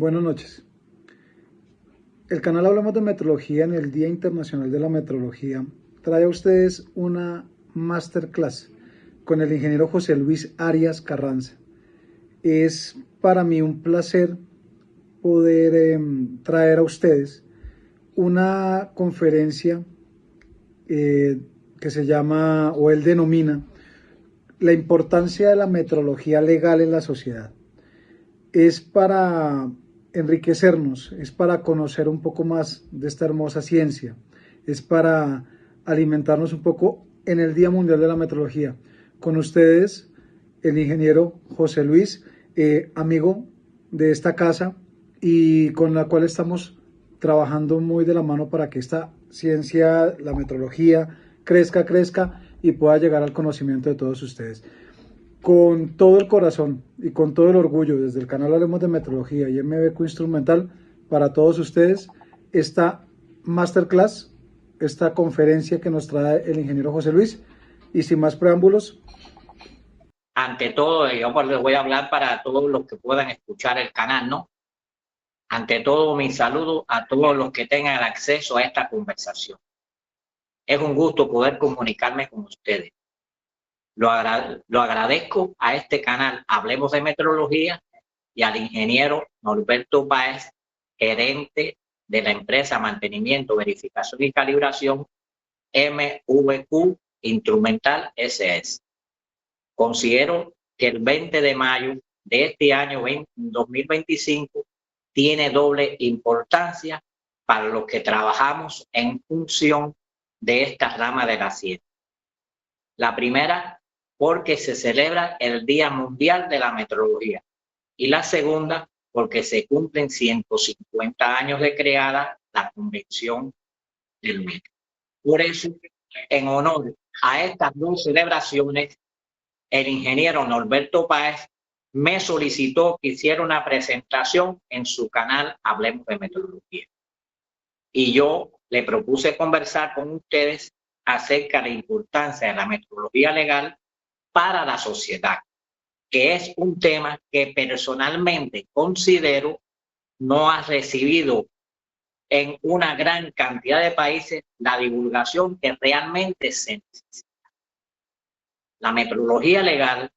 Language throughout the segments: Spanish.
Buenas noches. El canal Hablamos de Metrología en el Día Internacional de la Metrología trae a ustedes una masterclass con el ingeniero José Luis Arias Carranza. Es para mí un placer poder traer a ustedes una conferencia que se llama, o él denomina, la importancia de la metrología legal en la sociedad. Es para enriquecernos, es para conocer un poco más de esta hermosa ciencia, es para alimentarnos un poco en el Día Mundial de la Metrología. Con ustedes, el ingeniero José Luis, amigo de esta casa y con la cual estamos trabajando muy de la mano para que esta ciencia, la metrología, crezca y pueda llegar al conocimiento de todos ustedes. Con todo el corazón y con todo el orgullo, desde el canal Hablemos de Metrología y MBQ Instrumental, para todos ustedes, esta masterclass, esta conferencia que nos trae el ingeniero José Luis. Y sin más preámbulos. Ante todo, yo pues les voy a hablar para todos los que puedan escuchar el canal, ¿no? Ante todo, mi saludo a todos los que tengan acceso a esta conversación. Es un gusto poder comunicarme con ustedes. Lo agradezco a este canal Hablemos de Metrología y al ingeniero Norberto Páez, gerente de la empresa Mantenimiento, Verificación y Calibración MVQ Instrumental SS. Considero que el 20 de mayo de este año 2025 tiene doble importancia para los que trabajamos en función de esta rama de la ciencia. La primera, porque se celebra el Día Mundial de la Metrología. Y la segunda, porque se cumplen 150 años de creada la Convención del Metro. Por eso, en honor a estas dos celebraciones, el ingeniero Norberto Páez me solicitó que hiciera una presentación en su canal Hablemos de Metrología. Y yo le propuse conversar con ustedes acerca de la importancia de la metrología legal para la sociedad, que es un tema que personalmente considero no ha recibido en una gran cantidad de países la divulgación que realmente se necesita. La metrología legal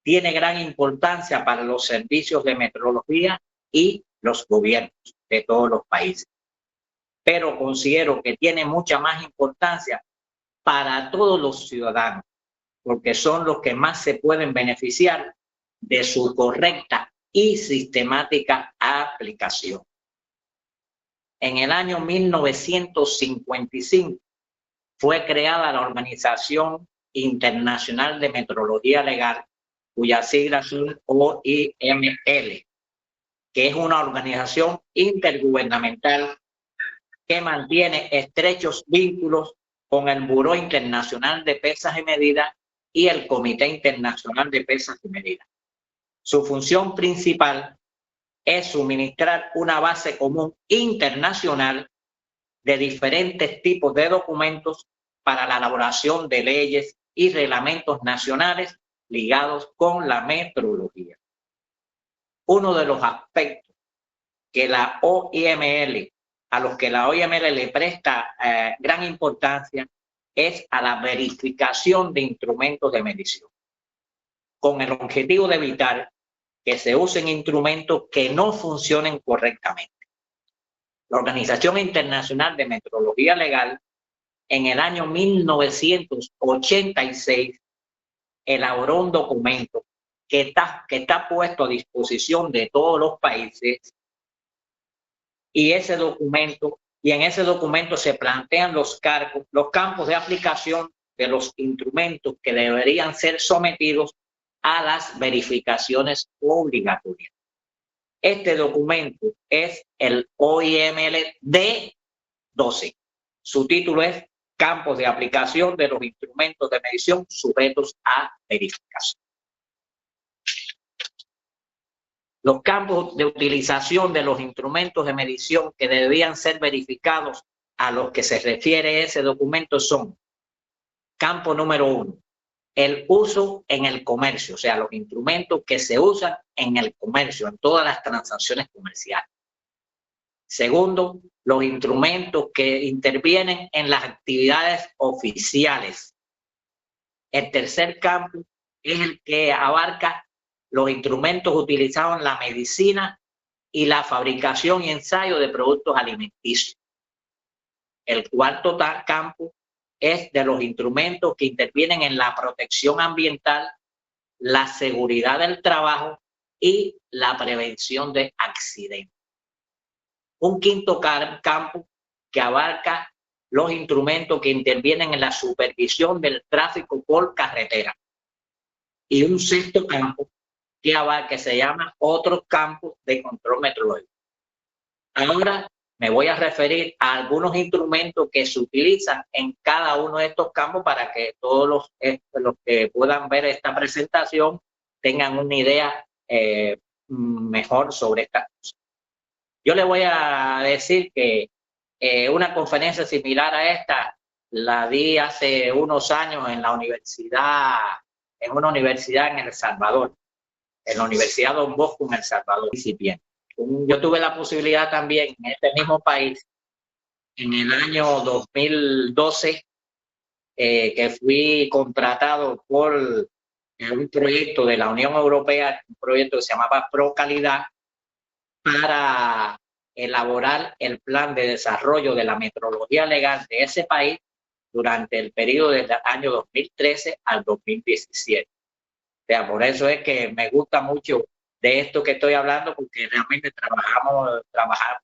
tiene gran importancia para los servicios de metrología y los gobiernos de todos los países. Pero considero que tiene mucha más importancia para todos los ciudadanos, porque son los que más se pueden beneficiar de su correcta y sistemática aplicación. En el año 1955 fue creada la Organización Internacional de Metrología Legal, cuyas siglas son OIML, que es una organización intergubernamental que mantiene estrechos vínculos con el Buró Internacional de Pesas y Medidas y el Comité Internacional de Pesas y Medidas. Su función principal es suministrar una base común internacional de diferentes tipos de documentos para la elaboración de leyes y reglamentos nacionales ligados con la metrología. Uno de los aspectos que la OIML, a los que la OIML le presta gran importancia, es a la verificación de instrumentos de medición, con el objetivo de evitar que se usen instrumentos que no funcionen correctamente. La Organización Internacional de Metrología Legal, en el año 1986, elaboró un documento que está puesto a disposición de todos los países, y en ese documento se plantean los campos de aplicación de los instrumentos que deberían ser sometidos a las verificaciones obligatorias. Este documento es el OIML D12. Su título es Campos de aplicación de los instrumentos de medición sujetos a verificación. Los campos de utilización de los instrumentos de medición que debían ser verificados a los que se refiere ese documento son: campo número 1, el uso en el comercio, o sea, los instrumentos que se usan en el comercio, en todas las transacciones comerciales. Segundo, los instrumentos que intervienen en las actividades oficiales. El tercer campo es el que abarca los instrumentos utilizados en la medicina y la fabricación y ensayo de productos alimenticios. El cuarto campo es de los instrumentos que intervienen en la protección ambiental, la seguridad del trabajo y la prevención de accidentes. Un quinto campo que abarca los instrumentos que intervienen en la supervisión del tráfico por carretera. Y un sexto campo que se llama otros campos de control meteorológico. Ahora me voy a referir a algunos instrumentos que se utilizan en cada uno de estos campos para que todos los que puedan ver esta presentación tengan una idea mejor sobre estas cosas. Yo les voy a decir que una conferencia similar a esta la di hace unos años en una universidad en El Salvador, en la Universidad Don Bosco en El Salvador. Yo tuve la posibilidad también en este mismo país, en el año 2012, que fui contratado por un proyecto de la Unión Europea, un proyecto que se llamaba ProCalidad, para elaborar el plan de desarrollo de la metrología legal de ese país durante el periodo del año 2013 al 2017. O sea, por eso es que me gusta mucho de esto que estoy hablando, porque realmente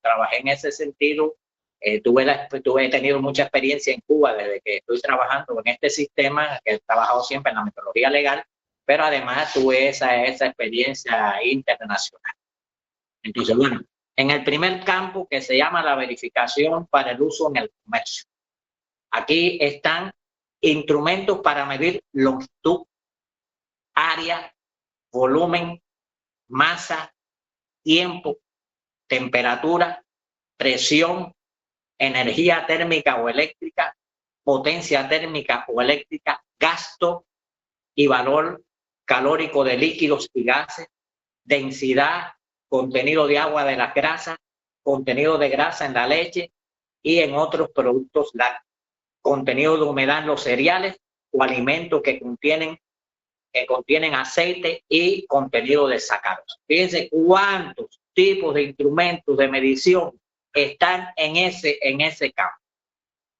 trabajé en ese sentido. He tenido mucha experiencia en Cuba desde que estoy trabajando en este sistema, que he trabajado siempre en la metodología legal, pero además tuve esa experiencia internacional. Entonces, bueno, en el primer campo, que se llama la verificación para el uso en el comercio. Aquí están instrumentos para medir longitud, área, volumen, masa, tiempo, temperatura, presión, energía térmica o eléctrica, potencia térmica o eléctrica, gasto y valor calórico de líquidos y gases, densidad, contenido de agua de las grasas, contenido de grasa en la leche y en otros productos lácteos, contenido de humedad en los cereales o alimentos que contienen aceite y contenido de sacarosa. Fíjense cuántos tipos de instrumentos de medición están en ese campo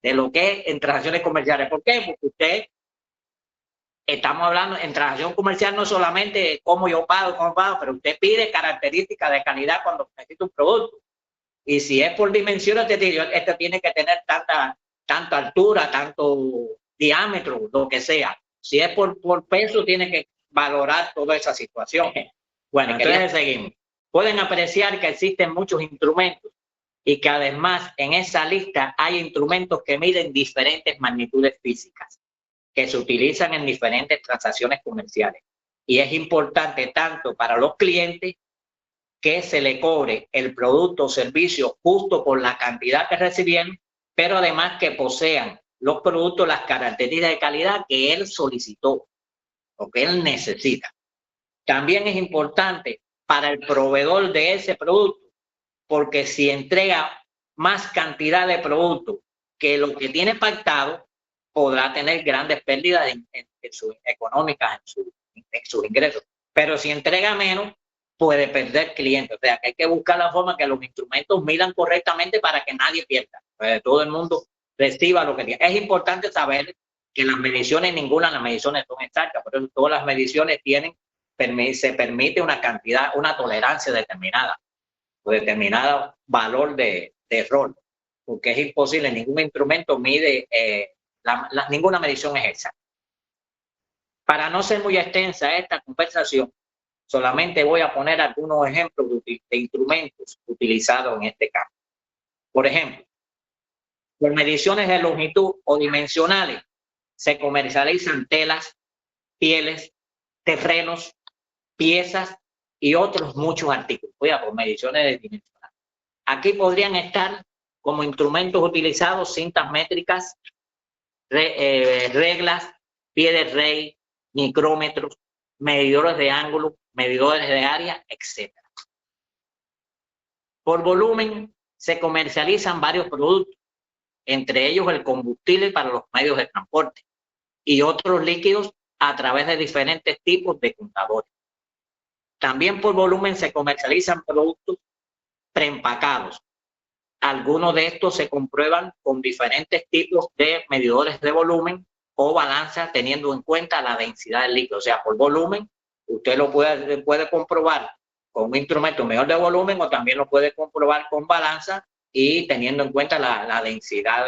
de lo que es en transacciones comerciales. ¿Por qué? Porque estamos hablando en transacción comercial no solamente cómo yo pago, pero usted pide características de calidad cuando necesita un producto. Y si es por dimensiones, este tiene que tener tanta altura, tanto diámetro, lo que sea. Si es por peso, tiene que valorar toda esa situación. Bueno, entonces seguimos. Pueden apreciar que existen muchos instrumentos y que además en esa lista hay instrumentos que miden diferentes magnitudes físicas que se utilizan en diferentes transacciones comerciales. Y es importante tanto para los clientes que se le cobre el producto o servicio justo por la cantidad que recibieron, pero además que posean los productos las características de calidad que él solicitó o que él necesita. También es importante para el proveedor de ese producto, porque si entrega más cantidad de producto que lo que tiene pactado, podrá tener grandes pérdidas económicas en sus ingresos. Pero si entrega menos, puede perder clientes. O sea, que hay que buscar la forma que los instrumentos midan correctamente para que nadie pierda. Todo el mundo reciba lo que tiene. Es importante saber que las mediciones, ninguna de las mediciones son exactas, por eso todas las mediciones se permite una cantidad, una tolerancia determinada, o determinado valor de error, porque es imposible, ningún instrumento mide, ninguna medición es exacta. Para no ser muy extensa esta conversación, solamente voy a poner algunos ejemplos de instrumentos utilizados en este campo. Por ejemplo, por mediciones de longitud o dimensionales, se comercializan telas, pieles, terrenos, piezas y otros muchos artículos. Por mediciones de dimensionales. Aquí podrían estar como instrumentos utilizados cintas métricas, reglas, pie de rey, micrómetros, medidores de ángulo, medidores de área, etc. Por volumen se comercializan varios productos, entre ellos el combustible para los medios de transporte y otros líquidos a través de diferentes tipos de contadores. También por volumen se comercializan productos preempacados. Algunos de estos se comprueban con diferentes tipos de medidores de volumen o balanza teniendo en cuenta la densidad del líquido. O sea, por volumen, usted lo puede comprobar con un instrumento mejor de volumen o también lo puede comprobar con balanza y teniendo en cuenta la densidad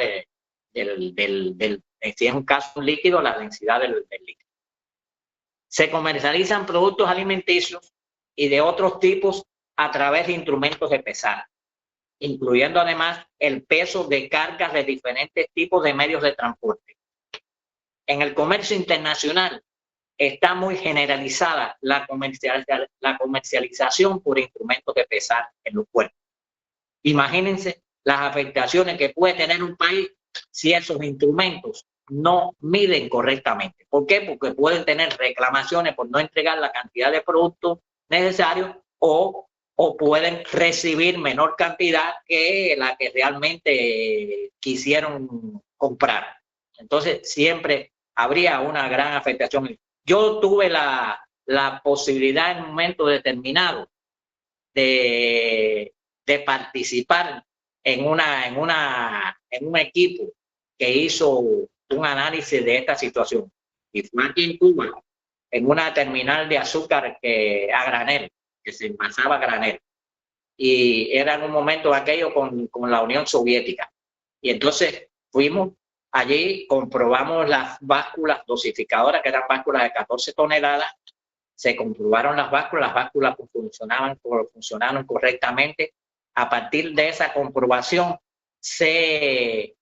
si es un caso un líquido, la densidad del líquido. Se comercializan productos alimenticios y de otros tipos a través de instrumentos de pesar, incluyendo además el peso de cargas de diferentes tipos de medios de transporte. En el comercio internacional está muy generalizada la comercialización por instrumentos de pesar en los puertos. Imagínense las afectaciones que puede tener un país si esos instrumentos no miden correctamente. ¿Por qué? Porque pueden tener reclamaciones por no entregar la cantidad de productos necesarios o pueden recibir menor cantidad que la que realmente quisieron comprar. Entonces, siempre habría una gran afectación. Yo tuve la posibilidad en un momento determinado de participar en un equipo que hizo un análisis de esta situación. Y fue aquí en Cuba, en una terminal de azúcar a granel, que se envasaba a granel. Y era en un momento aquello con la Unión Soviética. Y entonces fuimos allí, comprobamos las básculas dosificadoras, que eran básculas de 14 toneladas, se comprobaron las básculas funcionaron correctamente. A partir de esa comprobación se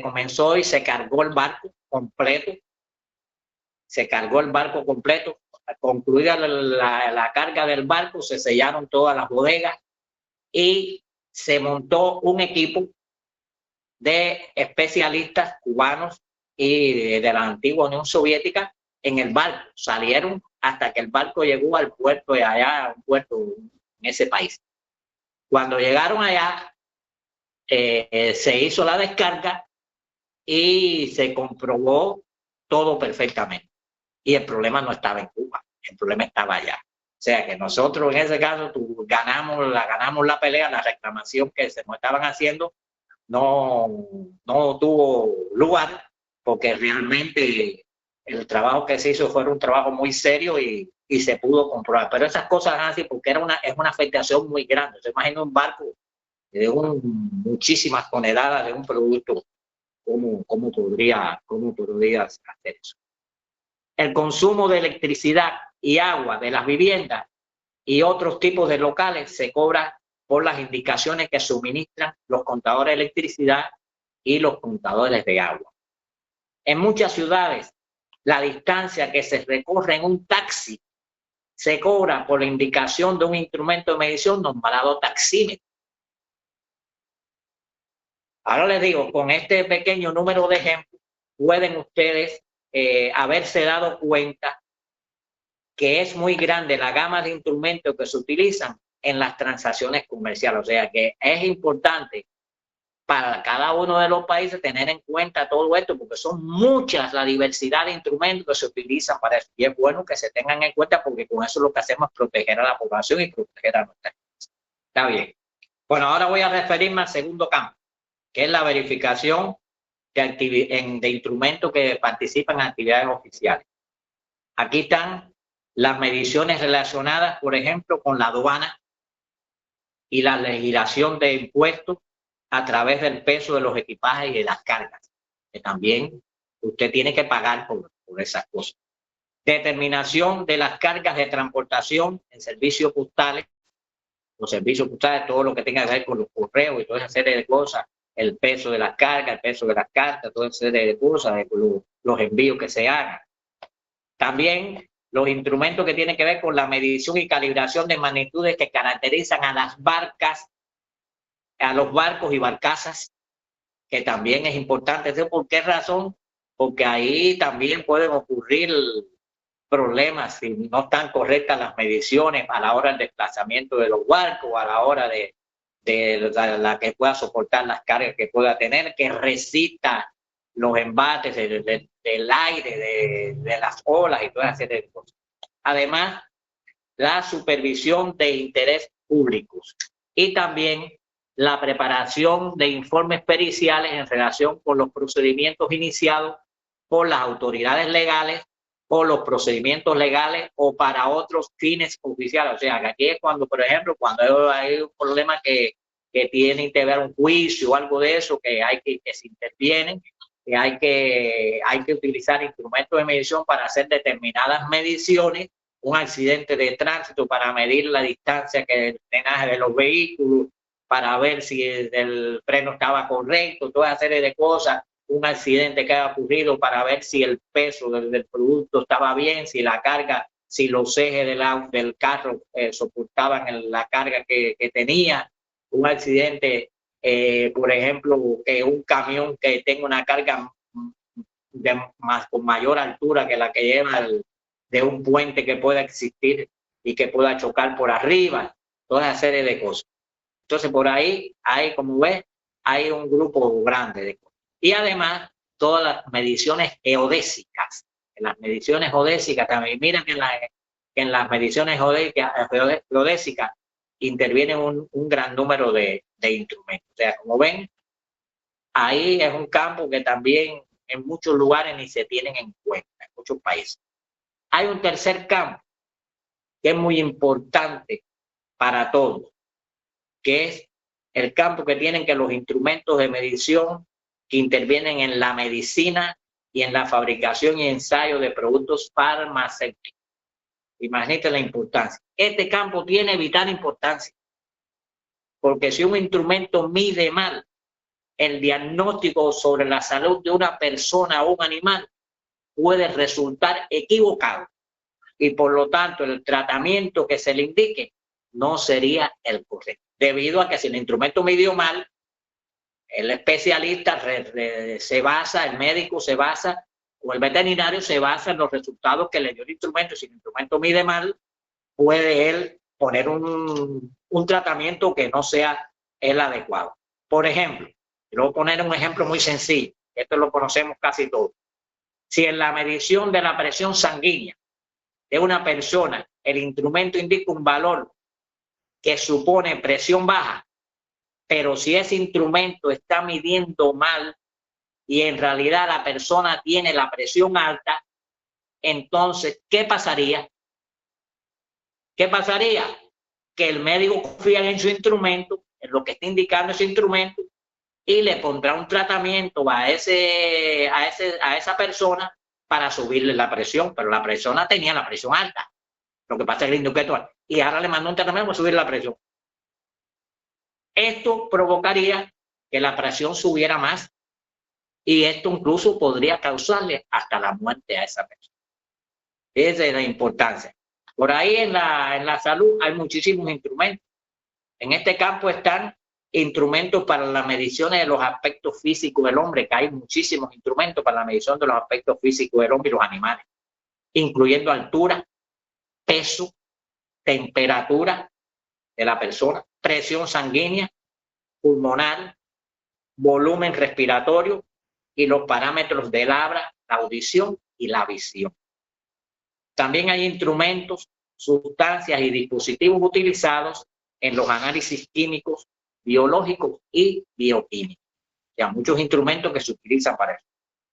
comenzó y se cargó el barco completo. Concluida la carga del barco, se sellaron todas las bodegas y se montó un equipo de especialistas cubanos y de la antigua Unión Soviética en el barco. Salieron hasta que el barco llegó al puerto de allá, un puerto en ese país. Cuando llegaron allá, se hizo la descarga y se comprobó todo perfectamente. Y el problema no estaba en Cuba, el problema estaba allá. O sea que nosotros en ese caso ganamos la pelea, la reclamación que se nos estaban haciendo no tuvo lugar porque realmente el trabajo que se hizo fue un trabajo muy serio y se pudo comprobar. Pero esas cosas así porque es una afectación muy grande. Se imagina un barco de muchísimas toneladas de un producto, ¿cómo podría hacer eso? El consumo de electricidad y agua de las viviendas y otros tipos de locales se cobra por las indicaciones que suministran los contadores de electricidad y los contadores de agua. En muchas ciudades, la distancia que se recorre en un taxi se cobra por la indicación de un instrumento de medición nombrado taxímetro. Ahora les digo, con este pequeño número de ejemplos, pueden ustedes haberse dado cuenta que es muy grande la gama de instrumentos que se utilizan en las transacciones comerciales. O sea que es importante para cada uno de los países tener en cuenta todo esto, porque son muchas la diversidad de instrumentos que se utilizan para eso. Y es bueno que se tengan en cuenta porque con eso lo que hacemos es proteger a la población y proteger a nuestra empresa. Está bien. Bueno, ahora voy a referirme al segundo campo, que es la verificación de instrumentos que participan en actividades oficiales. Aquí están las mediciones relacionadas, por ejemplo, con la aduana y la legislación de impuestos a través del peso de los equipajes y de las cargas, que también usted tiene que pagar por esas cosas. Determinación de las cargas de transportación en servicios postales, los servicios postales, todo lo que tenga que ver con los correos y toda esa serie de cosas, el peso de las cargas, el peso de las cartas, toda esa serie de cosas, los envíos que se hagan. También los instrumentos que tienen que ver con la medición y calibración de magnitudes que caracterizan a las barcas, a los barcos y barcazas, que también es importante. ¿Por qué razón? Porque ahí también pueden ocurrir problemas si no están correctas las mediciones a la hora del desplazamiento de los barcos, a la hora de la que pueda soportar las cargas que pueda tener, que resista los embates del aire, de las olas y toda esa serie de cosas. Además, la supervisión de interés públicos y también la preparación de informes periciales en relación con los procedimientos iniciados por las autoridades legales o los procedimientos legales o para otros fines oficiales. O sea, que aquí es cuando, por ejemplo, cuando hay un problema que tiene que ver un juicio o algo de eso, que se intervienen, que hay que utilizar instrumentos de medición para hacer determinadas mediciones, un accidente de tránsito para medir la distancia que el frenaje de los vehículos, para ver si el freno estaba correcto, toda esa serie de cosas, un accidente que haya ocurrido para ver si el peso del producto estaba bien, si la carga, si los ejes del carro soportaban la carga que tenía, un accidente, por ejemplo, que un camión que tenga una carga con mayor altura que la que lleva de un puente que pueda existir y que pueda chocar por arriba, toda esa serie de cosas. Entonces, por ahí hay, como ves, hay un grupo grande de cosas. Y además, todas las mediciones geodésicas. En las mediciones geodésicas también, miren que en las mediciones geodésicas intervienen un gran número de instrumentos. O sea, como ven, ahí es un campo que también en muchos lugares ni se tienen en cuenta, en muchos países. Hay un tercer campo que es muy importante para todos, que es el campo que tienen que los instrumentos de medición que intervienen en la medicina y en la fabricación y ensayo de productos farmacéuticos. Imagínate la importancia. Este campo tiene vital importancia, porque si un instrumento mide mal el diagnóstico sobre la salud de una persona o un animal, puede resultar equivocado y por lo tanto el tratamiento que se le indique no sería el correcto, debido a que si el instrumento midió mal, el especialista se basa, el médico se basa o el veterinario se basa en los resultados que le dio el instrumento. Si el instrumento mide mal, puede él poner un tratamiento que no sea el adecuado. Por ejemplo, quiero voy a poner un ejemplo muy sencillo, esto lo conocemos casi todos. Si en la medición de la presión sanguínea de una persona el instrumento indica un valor que supone presión baja, pero si ese instrumento está midiendo mal y en realidad la persona tiene la presión alta, entonces, ¿qué pasaría? ¿Qué pasaría? Que el médico confía en su instrumento, en lo que está indicando ese instrumento, y le pondrá un tratamiento a esa persona para subirle la presión, pero la persona tenía la presión alta. Lo que pasa es que el instrumento, y ahora le mandó un tratamiento para subir la presión. Esto provocaría que la presión subiera más y esto incluso podría causarle hasta la muerte a esa persona. Esa es la importancia. Por ahí en la salud hay muchísimos instrumentos. En este campo están instrumentos para la medición de los aspectos físicos del hombre, que hay muchísimos instrumentos para la medición de los aspectos físicos del hombre y los animales, incluyendo altura, peso, temperatura de la persona, presión sanguínea, pulmonar, volumen respiratorio y los parámetros del habla, la audición y la visión. También hay instrumentos, sustancias y dispositivos utilizados en los análisis químicos, biológicos y bioquímicos. O sea, muchos instrumentos que se utilizan para eso.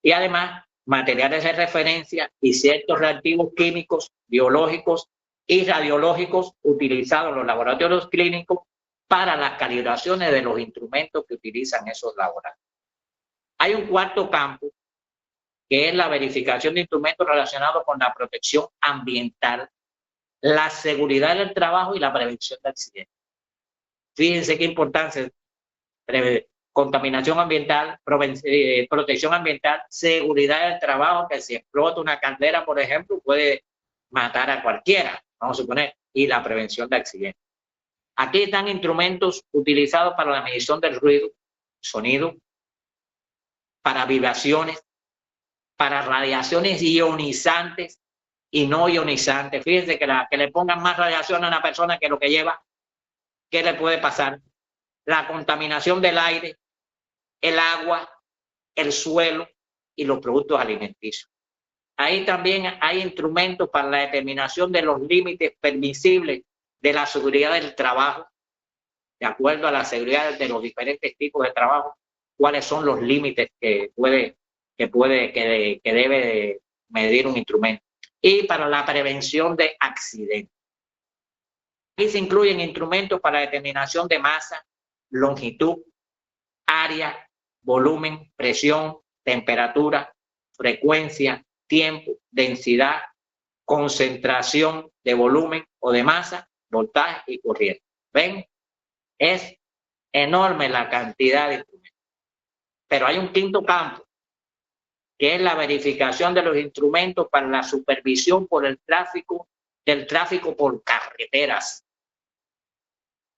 Y además, materiales de referencia y ciertos reactivos químicos, biológicos y radiológicos utilizados en los laboratorios clínicos para las calibraciones de los instrumentos que utilizan esos laboratorios. Hay un cuarto campo, que es la verificación de instrumentos relacionados con la protección ambiental, la seguridad del trabajo y la prevención de accidentes. Fíjense qué importancia: contaminación ambiental, protección ambiental, seguridad del trabajo, que si explota una caldera, por ejemplo, puede matar a cualquiera, vamos a suponer, y la prevención de accidentes. Aquí están instrumentos utilizados para la medición del ruido, sonido, para vibraciones, para radiaciones ionizantes y no ionizantes. Fíjense que le pongan más radiación a una persona que lo que lleva, ¿qué le puede pasar? La contaminación del aire, el agua, el suelo y los productos alimenticios. Ahí también hay instrumentos para la determinación de los límites permisibles de la seguridad del trabajo, de acuerdo a la seguridad de los diferentes tipos de trabajo, cuáles son los límites que debe medir un instrumento. Y para la prevención de accidentes. Aquí se incluyen instrumentos para determinación de masa, longitud, área, volumen, presión, temperatura, frecuencia, tiempo, densidad, concentración de volumen o de masa, voltaje y corriente. ¿Ven? Es enorme la cantidad de instrumentos. Pero hay un quinto campo, que es la verificación de los instrumentos para la supervisión por el tráfico, del tráfico por carreteras.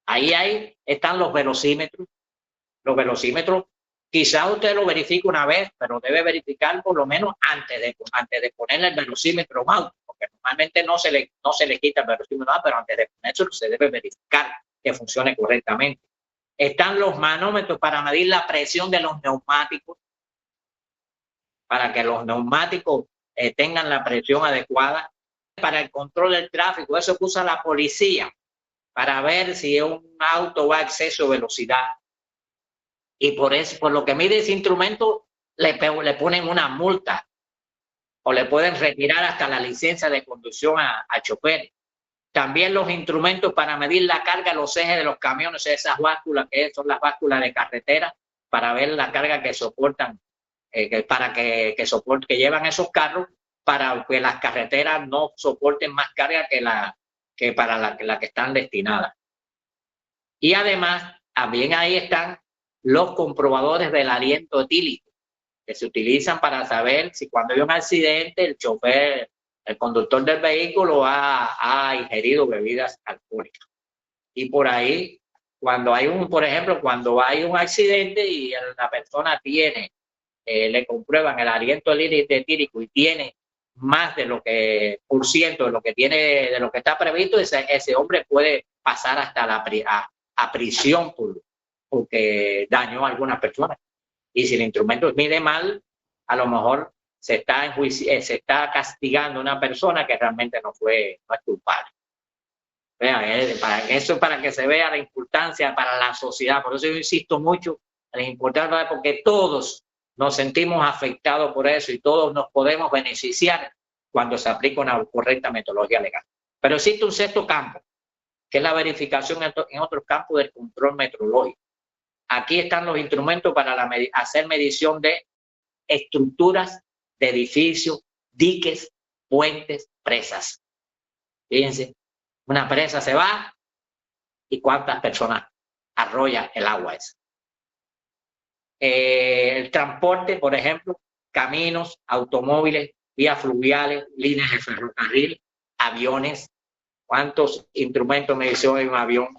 Ahí están los velocímetros. Los velocímetros, quizás usted lo verifique una vez, pero debe verificar por lo menos antes de ponerle el velocímetro a un auto, porque normalmente no se le quita el velocímetro, pero antes de ponérselo se debe verificar que funcione correctamente. Están los manómetros para medir la presión de los neumáticos, para que los neumáticos tengan la presión adecuada. Para el control del tráfico, eso que usa la policía, para ver si un auto va a exceso de velocidad. Y por lo que mide ese instrumento, le ponen una multa o le pueden retirar hasta la licencia de conducción a chofer. También los instrumentos para medir la carga, los ejes de los camiones, esas básculas que son las básculas de carretera, para ver la carga que soportan, que llevan esos carros, para que las carreteras no soporten más carga que para la que están destinadas. Y además, también ahí están los comprobadores del aliento etílico, que se utilizan para saber si cuando hay un accidente el chofer, el conductor del vehículo ha ingerido bebidas alcohólicas. Y por ahí, por ejemplo, cuando hay un accidente y la persona le comprueban el aliento etílico y tiene más de lo que de lo que está previsto, ese hombre puede pasar hasta a prisión porque dañó a algunas personas. Y si el instrumento mide mal, a lo mejor se está castigando a una persona que realmente no es culpable. Para que se vea la importancia para la sociedad. Por eso yo insisto mucho en la importancia, porque todos nos sentimos afectados por eso y todos nos podemos beneficiar cuando se aplica una correcta metodología legal. Pero existe un sexto campo, que es la verificación en otros campos del control metrológico. Aquí están los instrumentos para hacer medición de estructuras de edificios, diques, puentes, presas. Fíjense, una presa se va y cuántas personas arrolla el agua esa. El transporte, por ejemplo, caminos, automóviles, vías fluviales, líneas de ferrocarril, aviones. ¿Cuántos instrumentos de medición hay en un avión?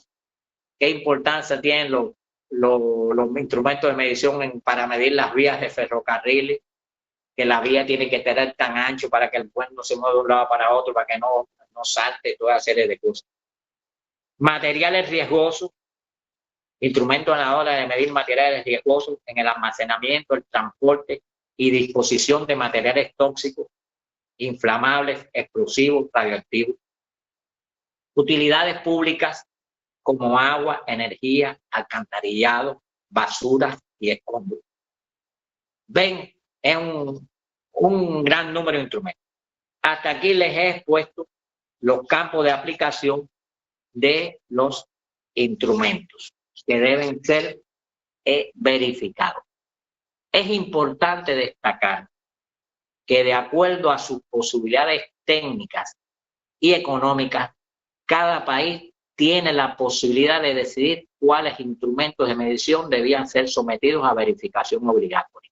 ¿Qué importancia tienen los instrumentos de medición para medir las vías de ferrocarril? Que la vía tiene que estar tan ancho para que el puente no se mueva de un lado para otro, para que no salte toda serie de cosas. Materiales riesgosos, instrumentos a la hora de medir materiales riesgosos en el almacenamiento, el transporte y disposición de materiales tóxicos, inflamables, explosivos, radioactivos. Utilidades públicas como agua, energía, alcantarillado, basura y escombros. Ven, es un gran número de instrumentos. Hasta aquí les he expuesto los campos de aplicación de los instrumentos que deben ser verificados. Es importante destacar que de acuerdo a sus posibilidades técnicas y económicas, cada país tiene la posibilidad de decidir cuáles instrumentos de medición debían ser sometidos a verificación obligatoria.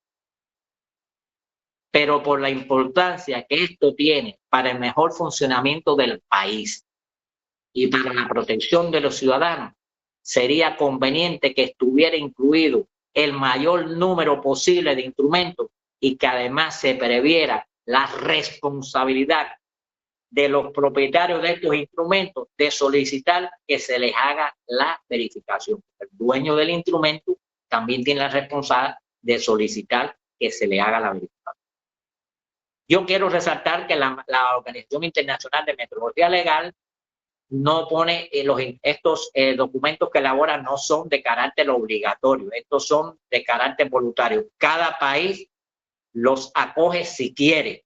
Pero por la importancia que esto tiene para el mejor funcionamiento del país y para la protección de los ciudadanos, sería conveniente que estuviera incluido el mayor número posible de instrumentos y que además se previera la responsabilidad de los propietarios de estos instrumentos de solicitar que se les haga la verificación. El dueño del instrumento también tiene la responsabilidad de solicitar que se le haga la verificación. Yo quiero resaltar que la Organización Internacional de Metrología Legal no pone estos documentos que elaboran no son de carácter obligatorio, estos son de carácter voluntario. Cada país los acoge si quiere.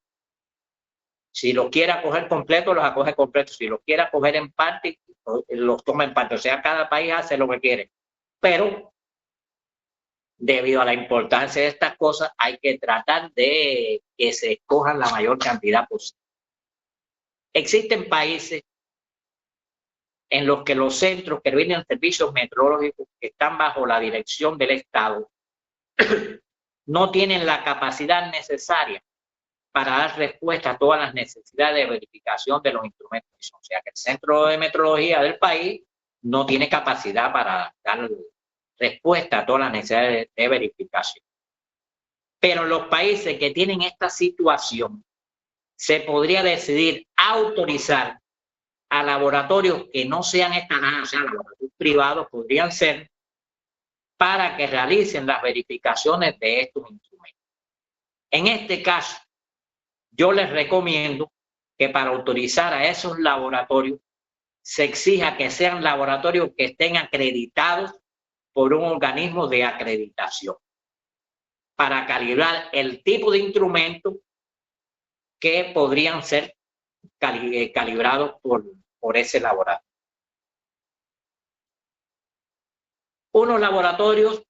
Si los quiere acoger completo, los acoge completo. Si los quiere acoger en parte, los toma en parte. O sea, cada país hace lo que quiere. Pero, debido a la importancia de estas cosas, hay que tratar de que se escojan la mayor cantidad posible. Existen países en los que los centros que brindan servicios meteorológicos que están bajo la dirección del Estado no tienen la capacidad necesaria para dar respuesta a todas las necesidades de verificación de los instrumentos. O sea que el Centro de Metrología del país no tiene capacidad para dar respuesta a todas las necesidades de verificación. Pero en los países que tienen esta situación, se podría decidir autorizar a laboratorios que no sean estanados, o sea, laboratorios privados podrían ser, para que realicen las verificaciones de estos instrumentos. En este caso, yo les recomiendo que para autorizar a esos laboratorios se exija que sean laboratorios que estén acreditados por un organismo de acreditación para calibrar el tipo de instrumentos que podrían ser calibrados por ese laboratorio. Unos laboratorios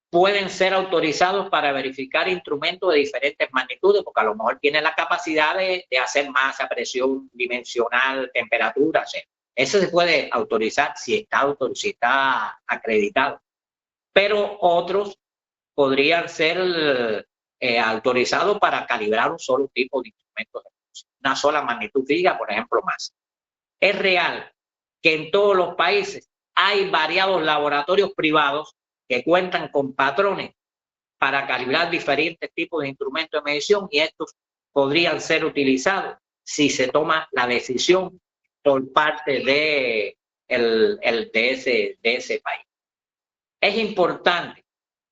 pueden ser autorizados para verificar instrumentos de diferentes magnitudes, porque a lo mejor tienen la capacidad de hacer masa, presión dimensional, temperatura. O sea, eso se puede autorizar si está acreditado. Pero otros podrían ser autorizados para calibrar un solo tipo de instrumentos, una sola magnitud fija, por ejemplo, masa. Es real que en todos los países hay variados laboratorios privados que cuentan con patrones para calibrar diferentes tipos de instrumentos de medición, y estos podrían ser utilizados si se toma la decisión por parte de ese país. Es importante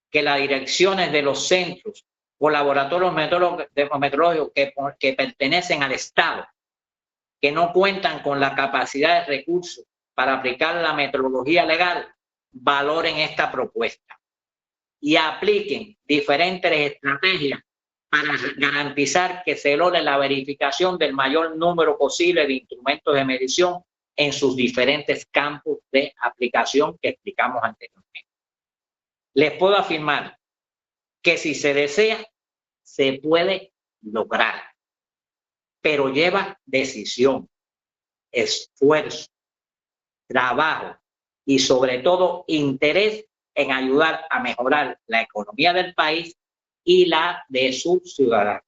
que las direcciones de los centros o laboratorios meteorológicos que pertenecen al Estado, que no cuentan con la capacidad de recursos para aplicar la metrología legal, valoren esta propuesta y apliquen diferentes estrategias para garantizar que se logre la verificación del mayor número posible de instrumentos de medición en sus diferentes campos de aplicación que explicamos anteriormente. Les puedo afirmar que si se desea, se puede lograr, pero lleva decisión, esfuerzo, trabajo y sobre todo interés en ayudar a mejorar la economía del país y la de sus ciudadanos.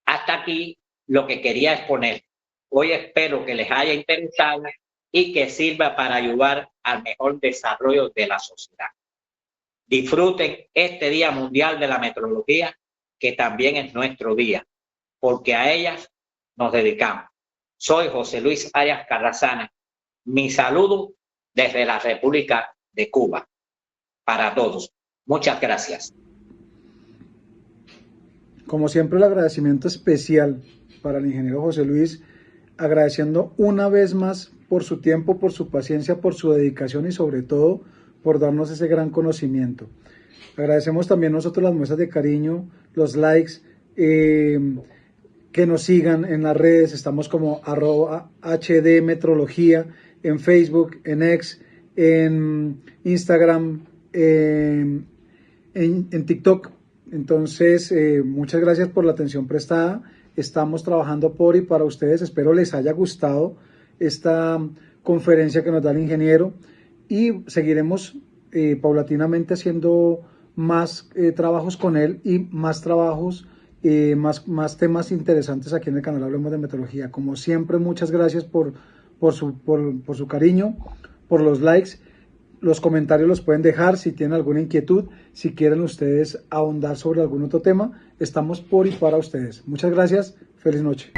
Hasta aquí lo que quería exponer. Hoy espero que les haya interesado y que sirva para ayudar al mejor desarrollo de la sociedad. Disfruten este Día Mundial de la Metrología, que también es nuestro día, porque a ellas nos dedicamos. Soy José Luis Arias Carrasana. Mi saludo desde la República de Cuba para todos. Muchas gracias. Como siempre, el agradecimiento especial para el ingeniero José Luis, agradeciendo una vez más por su tiempo, por su paciencia, por su dedicación y sobre todo por darnos ese gran conocimiento. Agradecemos también nosotros las muestras de cariño, los likes, que nos sigan en las redes. Estamos como @HDmetrología en Facebook, en X, en Instagram, en TikTok. Entonces, muchas gracias por la atención prestada. Estamos trabajando por y para ustedes. Espero les haya gustado esta conferencia que nos da el ingeniero y seguiremos paulatinamente haciendo más trabajos con él y más trabajos, más temas interesantes aquí en el canal Hablemos de Metrología. Como siempre, muchas gracias por su cariño, por los likes. Los comentarios los pueden dejar si tienen alguna inquietud, si quieren ustedes ahondar sobre algún otro tema. Estamos por y para ustedes. Muchas gracias. Feliz noche.